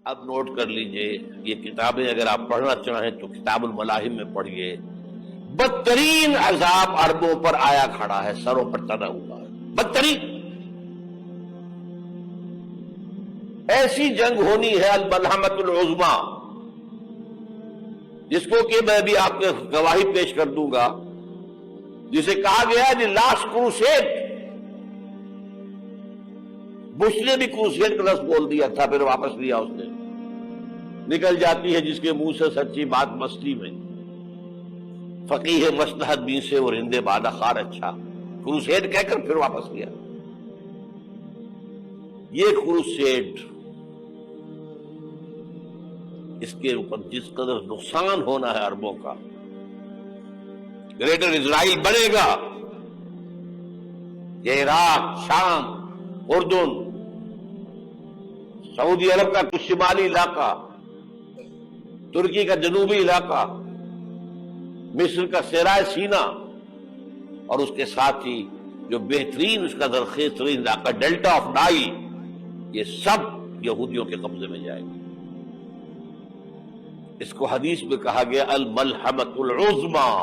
اب نوٹ کر لیجئے، یہ کتابیں اگر آپ پڑھنا چاہیں تو کتاب الملاحم میں پڑھیے۔ بدترین عذاب عربوں پر آیا کھڑا ہے، سروں پر تنا ہوا ہے، بدترین ایسی جنگ ہونی ہے الملحمۃ العظمیٰ، جس کو کہ میں بھی آپ کے گواہی پیش کر دوں گا، جسے کہا گیا ہے دی لاسٹ کروسیڈ۔ بش نے بھی کروسیڈ کا لفظ بول دیا تھا، پھر واپس لیا اس نے۔ نکل جاتی ہے جس کے منہ سے سچی بات مستی میں، فقیہ مصلحت بین سے اور ہندے بادہ خار اچھا، کروسیڈ کہہ کر پھر واپس لیا۔ یہ کروسیڈ، اس کے اوپر جس قدر نقصان ہونا ہے عربوں کا، گریٹر اسرائیل بنے گا، یہ عراق، شام، اردن، سعودی عرب کا کچھ شمالی علاقہ، ترکی کا جنوبی علاقہ، مصر کا صحرائے سینا، اور اس کے ساتھ ہی جو بہترین اس کا زرخیز ترین علاقہ ڈیلٹا آف نائل، یہ سب یہودیوں کے قبضے میں جائے گا۔ اس کو حدیث میں کہا گیا الملحمۃ العظمیٰ۔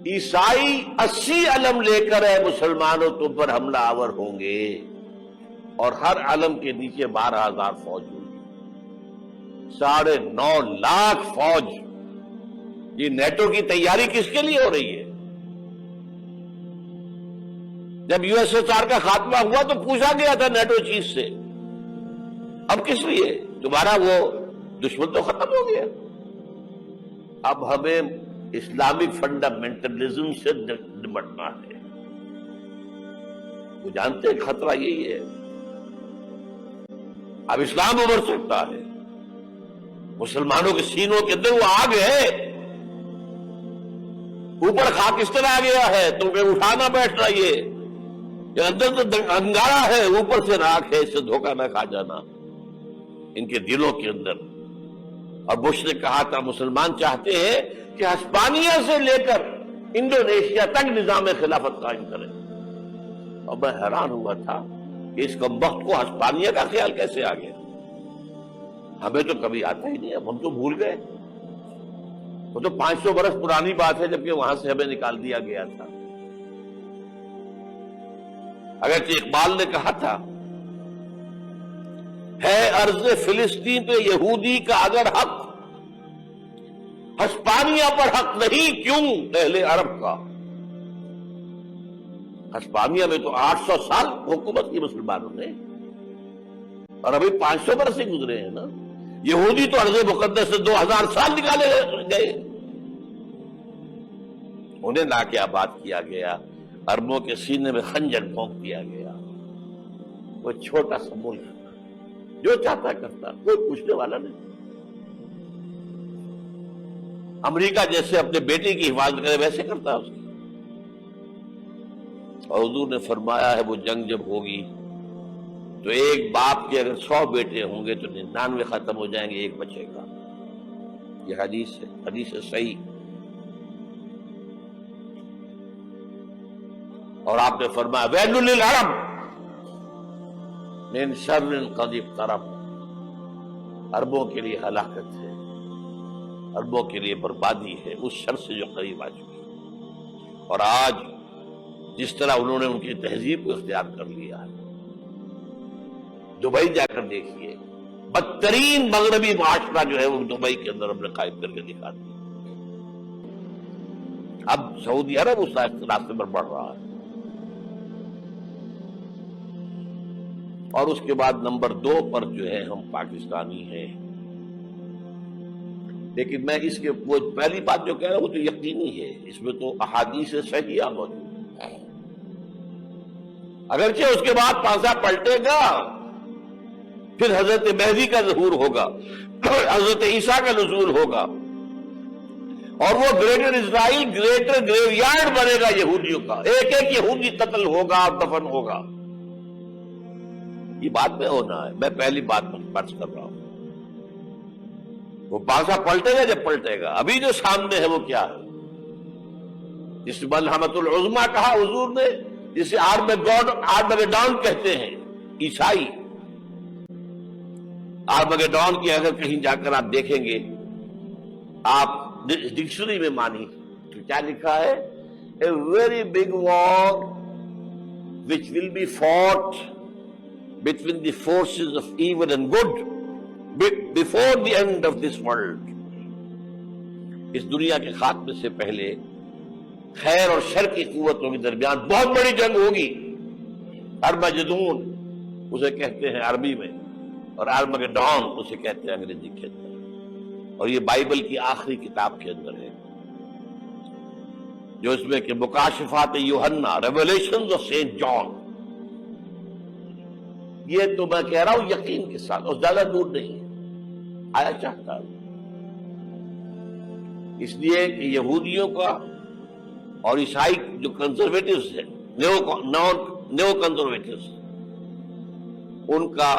عیسائی 80 علم لے کر اے مسلمانوں تم پر حملہ آور ہوں گے، اور ہر علم کے نیچے 12,000 فوج ہوگی، 9.5 لاکھ فوج۔ یہ نیٹو کی تیاری کس کے لیے ہو رہی ہے؟ جب یو ایس ایس آر کا خاتمہ ہوا تو پوچھا گیا تھا نیٹو چیف سے، اب کس لیے؟ تمہارا وہ دشمن تو ختم ہو گیا، اب ہمیں اسلامک فنڈامنٹلزم سے نمٹنا ہے۔ وہ جانتے ہیں خطرہ یہی ہے، اب اسلام ابھر سکتا ہے، مسلمانوں کے سینوں کے اندر وہ آگ ہے، اوپر خاکستر آ گیا ہے، تمہیں اٹھانا بیٹھ رہا، یہ اندر تو انگارہ ہے، اوپر سے راکھ ہے، اس سے دھوکہ نہ کھا جانا ان کے دلوں کے اندر۔ اور بش نے کہا تھا مسلمان چاہتے ہیں کہ ہسپانیہ سے لے کر انڈونیشیا تک نظام خلافت قائم کریں، اور میں حیران ہوا تھا کہ اس کمبخت کو ہسپانیہ کا خیال کیسے آ گیا؟ ہمیں تو کبھی آتا ہی نہیں، اب ہم تو بھول گئے، وہ تو 500 برس پرانی بات ہے جبکہ وہاں سے ہمیں نکال دیا گیا تھا۔ اگرچہ اقبال نے کہا تھا ہے ارض فلسطین پہ یہودی کا اگر حق، ہسپانیہ پر حق نہیں کیوں اہل عرب کا؟ ہسپانیہ میں تو 800 سال حکومت کی مسلمانوں نے، اور ابھی 500 برس ہی گزرے ہیں نا۔ یہودی تو ارض مقدس سے 2000 سال نکالے گئے، انہیں لا کے آباد کیا گیا، عربوں کے سینے میں خنجر پھونک دیا گیا۔ وہ چھوٹا سا ملک جو چاہتا کرتا، کوئی پوچھنے والا نہیں۔ امریکہ جیسے اپنے بیٹے کی حفاظت کرے ویسے کرتا اس کی۔ اور حضور نے فرمایا ہے وہ جنگ جب ہوگی تو ایک باپ کے اگر 100 بیٹے ہوں گے تو 99 ختم ہو جائیں گے، ایک بچے گا۔ یہ حدیث ہے، حدیث ہے صحیح۔ اور آپ نے فرمایا ویل للعرب من شر قد اقترب، عربوں کے لیے ہلاکت ہے، عربوں کے لیے بربادی ہے اس شر سے جو قریب آ چکی۔ اور آج جس طرح انہوں نے ان کی تہذیب کو اختیار کر لیا ہے، دبئی جا کر دیکھیے، بدترین مغربی معاشرہ جو ہے وہ دبئی کے اندر ہم نے قائم کر کے دکھا دیا۔ اب سعودی عرب اس راستے پر بڑھ رہا ہے۔ اور اس کے بعد نمبر 2 پر جو ہے ہم پاکستانی ہیں، لیکن میں اس کے وہ پہلی بات جو کہہ رہا ہوں وہ تو یقینی ہے، اس میں تو احادیث صحیحہ موجود ہے۔ اگرچہ اس کے بعد پانسا پلٹے گا، پھر حضرت مہدی کا ظہور ہوگا، حضرت عیسیٰ کا نزول ہوگا، اور وہ گریٹر اسرائیل گریٹر گریو یارڈ بنے گا یہودیوں کا، ایک ایک یہودی قتل ہوگا اور دفن ہوگا۔ یہ بات میں ہونا ہے، میں پہلی بات فرض کر رہا ہوں۔ وہ پانسا پلٹے گا جب پلٹے گا، ابھی جو سامنے ہے وہ کیا ہے؟ جس ملحمۃ العظمیٰ کہا حضور نے، جسے آرمیگیڈون کہتے ہیں عیسائی، आर्मगेडोन की अगर कहीं जाकर आप देखेंगे, आप डिक्शनरी में मानी तो क्या लिखा है, a very big war which will be fought between the forces of evil and good before the end of this world. इस दुनिया के खात्मे से पहले खैर और शर की कुव्वतों के दरमियान बहुत बड़ी जंग होगी। अर्मगेदोन उसे कहते हैं अरबी में, और आर्मगेडोन उसे कहते हैं अंग्रेजी के अंदर। और ये बाइबल की आखिरी किताब के अंदर है, जो इसमें कि मुकाशिफात यूहन्ना, रेवलेशंस ऑफ सेंट जॉन। ये तो मैं कह रहा हूं यकीन के साथ, और ज्यादा दूर नहीं है, आया चाहता है। इसलिए कि यहूदियों का और ईसाई जो कंजर्वेटिव्स है, न्यो कंजर्वेटिव्स, उनका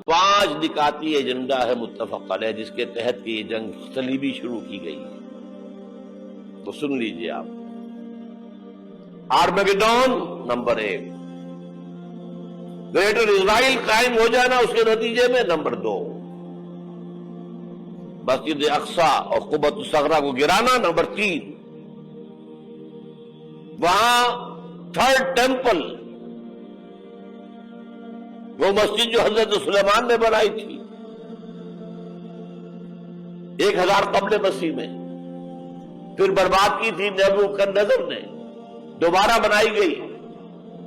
5 निकाती एजेंडा है मुत्तफक अलैह, जिसके तहत की ये जंग सलीबी शुरू की गई है। तो सुन लीजिए आप। आर्मगेडोन नंबर 1, ग्रेटर इजराइल कायम हो जाना उसके नतीजे में नंबर 2, मस्जिद अक्सा और कुबत सगरा को गिराना नंबर 3, वहां थर्ड टेंपल, वो मस्जिद जो हजरत सुलेमान ने बनाई थी 1000 कब्ल मसीह में, फिर बर्बाद की थी नेबूकदनेस्सर ने, दोबारा बनाई गई,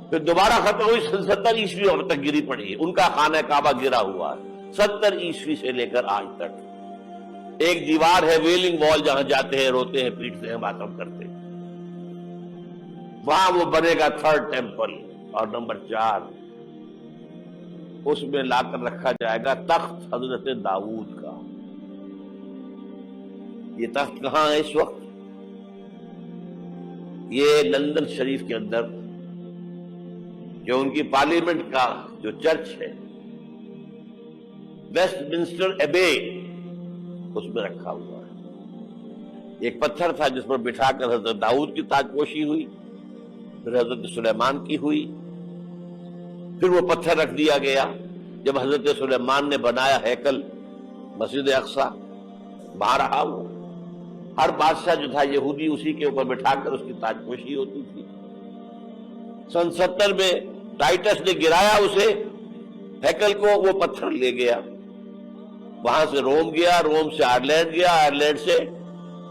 फिर दोबारा खत्म हुई 70 ईस्वी और तक गिरी पड़ी है। उनका खाना काबा गिरा हुआ है 70 ईस्वी से लेकर आज तक। एक दीवार है वेलिंग वॉल, जहां जाते हैं, रोते हैं, पीटते हैं, मातम करते हैं, वहां वो बनेगा थर्ड टेंपल। और नंबर 4, उसमें लाकर रखा जाएगा तख्त हजरत दाऊद का। ये तख्त कहां है इस वक्त? ये लंदन शरीफ के अंदर, जो उनकी पार्लियामेंट का जो चर्च है, वेस्टमिंस्टर एबे, उसमें रखा हुआ है। एक पत्थर था जिस पर बिठाकर हजरत दाऊद की ताजपोशी हुई, फिर हजरत सुलेमान की हुई, फिर वो पत्थर रख दिया गया जब हजरत सुलेमान ने बनाया हैकल मस्जिद अक्सा, वहां रहा वो। हर बादशाह जो था यहूदी, उसी के ऊपर बिठाकर उसकी ताजपोशी होती थी। सन 70 में टाइटस ने गिराया उसे, हैकल को, वो पत्थर ले गया, वहां से रोम गया, रोम से आयरलैंड गया, आयरलैंड से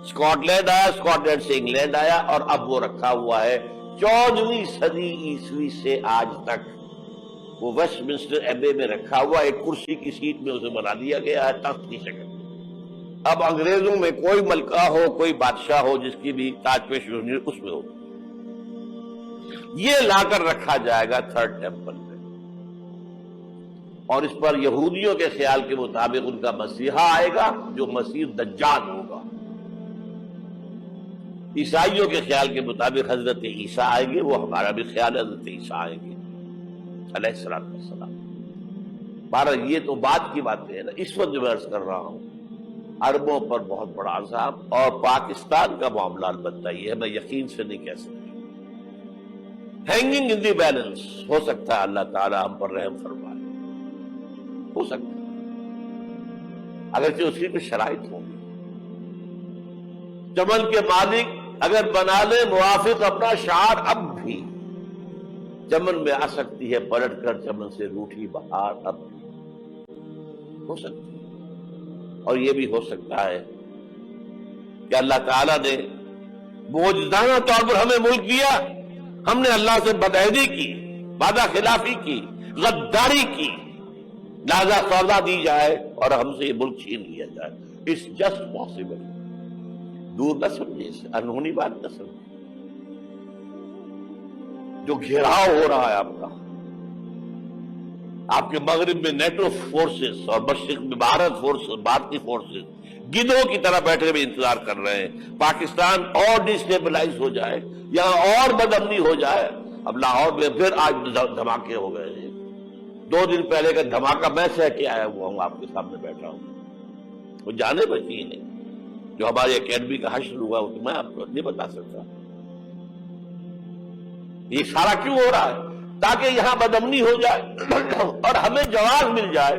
स्कॉटलैंड आया, स्कॉटलैंड से इंग्लैंड आया, और अब वो रखा हुआ है 14वीं सदी ईस्वी से आज तक। वो वेस्टमिंस्टर एबे में रखा हुआ, एक कुर्सी की सीट में उसे बना दिया गया है तख्त की शक्ल। अब अंग्रेजों में कोई मलका हो, कोई बादशाह हो, जिसकी भी ताजपोशी उसमें हो, ये लाकर रखा जाएगा थर्ड टेंपल में। और इस पर यहूदियों के ख्याल के मुताबिक उनका मसीहा आएगा, जो मसीह दज्जाल होगा। ईसाइयों के ख्याल के मुताबिक हजरत ईसा आएंगे, वो हमारा भी ख्याल है हजरत ईसा आएंगे अलैहिस्सलाम। भारत, ये तो बात की बातें है ना। इस वक्त जो मैं अर्ज कर रहा हूं, अरबों पर बहुत बड़ा अज़ाब, और पाकिस्तान का मामला अलबत्ता ये है, मैं यकीन से नहीं कह सकता। हैंगिंग इन दी बैलेंस, हो सकता है अल्लाह ताला हम पर रहम फरमाए, हो सकता है, अगरचे उसकी भी शराइत होंगी। चमन के मालिक अगर बना ले मुआफिक अपना शार, अब भी चमन में आ सकती है पलटकर चमन से रूठी बहार, अब भी हो सकती है। और यह भी हो सकता है कि अल्लाह ताला ने मौजूदाना तौर पर हमें मुल्क दिया, हमने अल्लाह से बदअहदी की, वादा खिलाफी की, गद्दारी की, लिहाजा सौदा दी जाए और हमसे ये मुल्क छीन लिया जाए। It's just possible. दूर न समझे, अनहोनी बात न समझे। जो घेराव हो रहा है आपका, आपके मगरिब में नेटो फोर्सेस और मशरिक में भारतीय फोर्सेस गिद्धों की तरह बैठे हुए इंतजार कर रहे हैं। पाकिस्तान और डिस्टेबलाइज हो जाए, यहां और बदअमनी हो जाए। अब लाहौर में फिर आज धमाके हो गए हैं। 2 दिन पहले का धमाका मैं सह के आया हुआ हूं, आपके सामने बैठा हूं। वो जाने बची नहीं, जो हमारी एकेडमी का हश्र हुआ वो तो मैं आपको नहीं बता सकता। ये सारा क्यों हो रहा है? ताकि यहां बदअमनी हो जाए और हमें जवाब मिल जाए